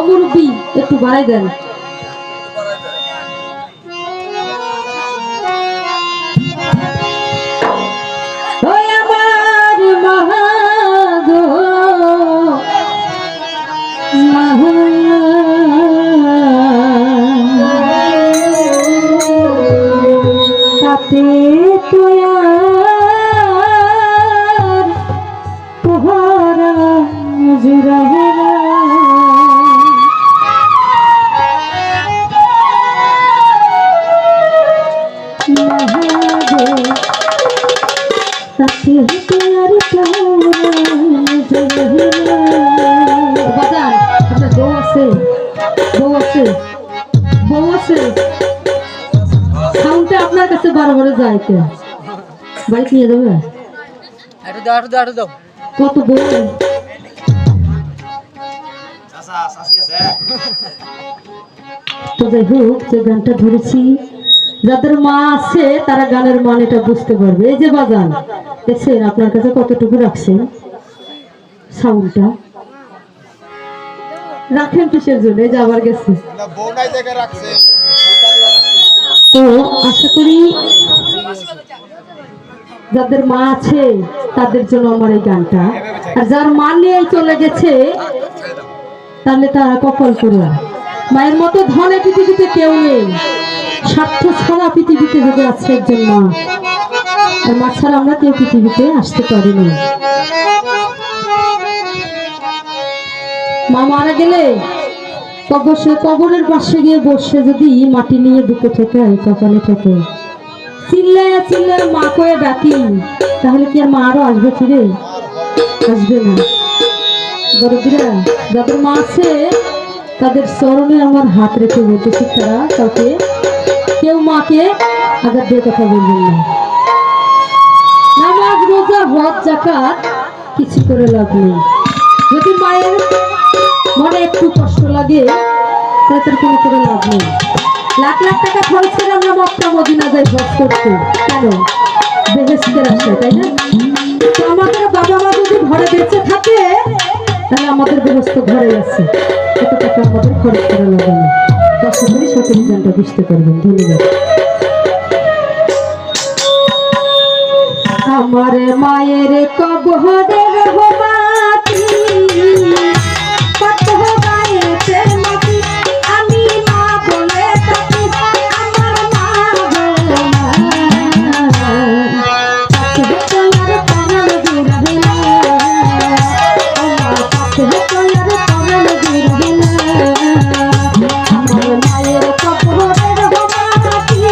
মুরব্বী একটু বাড়াই দেন। তাতে তোহারা জুড়াহে আপনার কাছে বারবার যাইতে বাড়ি নিয়ে যাবে কত বউ তো যাই হোক যে গানটা ধরেছি যাদের মা আছে তারা গানের মানেটা বুঝতে পারবে। এই যে বাজান দেখছেন আপনার কাছে কতটুকু রাখছেন সাউন্ডটা রাখেন কিসের জন্য এই যে আবার গেছে তো আশা করি যাদের মা আছে তাদের জন্য আমার এই গানটা আর যার মা নিয়ে চলে গেছে তাহলে তারা কপাল করুন মায়ের মতো ধনে পৃথিবীতে কেউ নেই স্বার্থ ছাড়া পৃথিবীতে যদি আছে একজন মা আর মা ছাড়া আমরা কেউ পৃথিবীতে আসতে পারিনি। মা মারা গেলে কবরের পাশে গিয়ে বসে যদি মাটি নিয়ে বুকে থেকে কপালে থেকে চিল্লায় চিল্লায় মা কয়ে ডাকি তাহলে কি আর মা আরো আসবে ফিরে আসবে না। বড়দিরা যাদের মা আছে তাদের চরণে আমার হাত রেখে বলতেছি তারা কাউকে কেউ মাকে আঘাত দিয়ে কথা বলবেন না। নামাজ রোজা হজ যাকাত কিছু করে লাভ নেই। যদি মায়ের মনে একটু কষ্ট লাগে তাদের কোনো করে লাভ নেই। লাখ লাখ টাকা খরচ করে আমরা মক্কা মদিনা যাই হজ করতে কেন বেহেশতের আসে তাই না। তো আমাদের বাবা মা যদি ঘরে বেঁচে থাকে তাহলে আমাদের বেহেশত ঘরে আছে এত টাকা আমাদের খরচ করা লাগে না। আশা করি সঠিক গানটা বুঝতে পারবেন। ধন্যবাদ। আমার মায়ের কবরের মাটি কত গায়েতে মাটি আমি মা বলে থাকি আমার মা গো মায়ের কবরের মাটি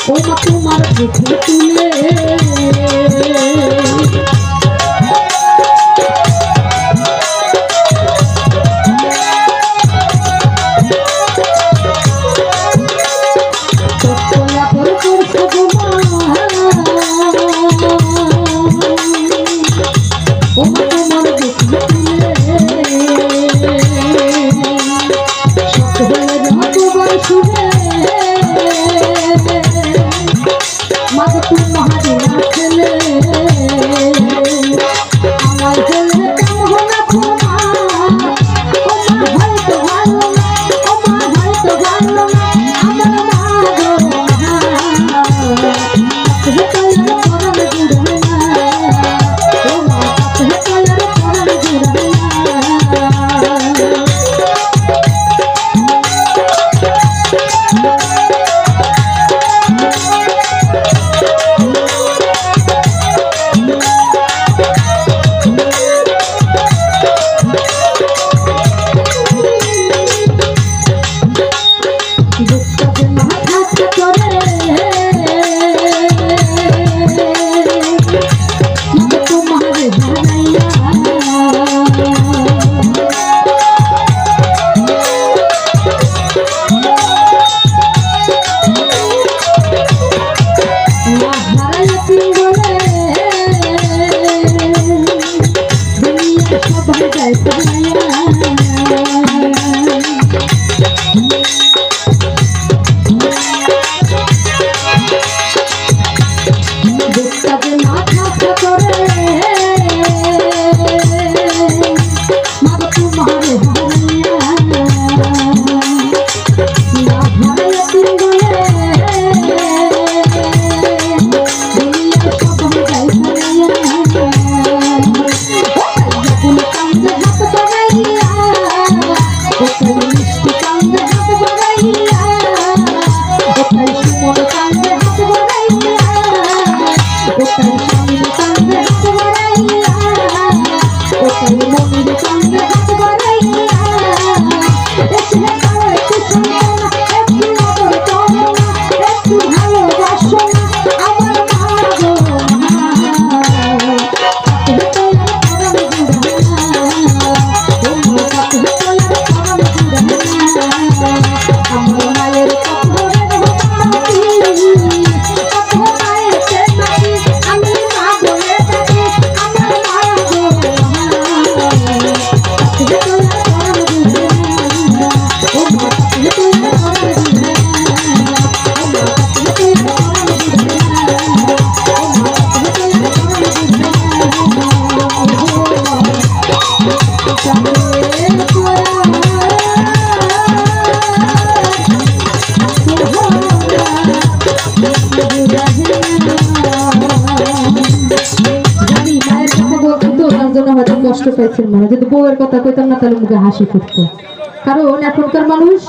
ও মা তোমার বুকে তুলে কষ্ট পাইছেন মনে যদি বউয়ের কথা কইতাম না তাহলে মুখে হাসি ফুটতো কারণ এখনকার মানুষ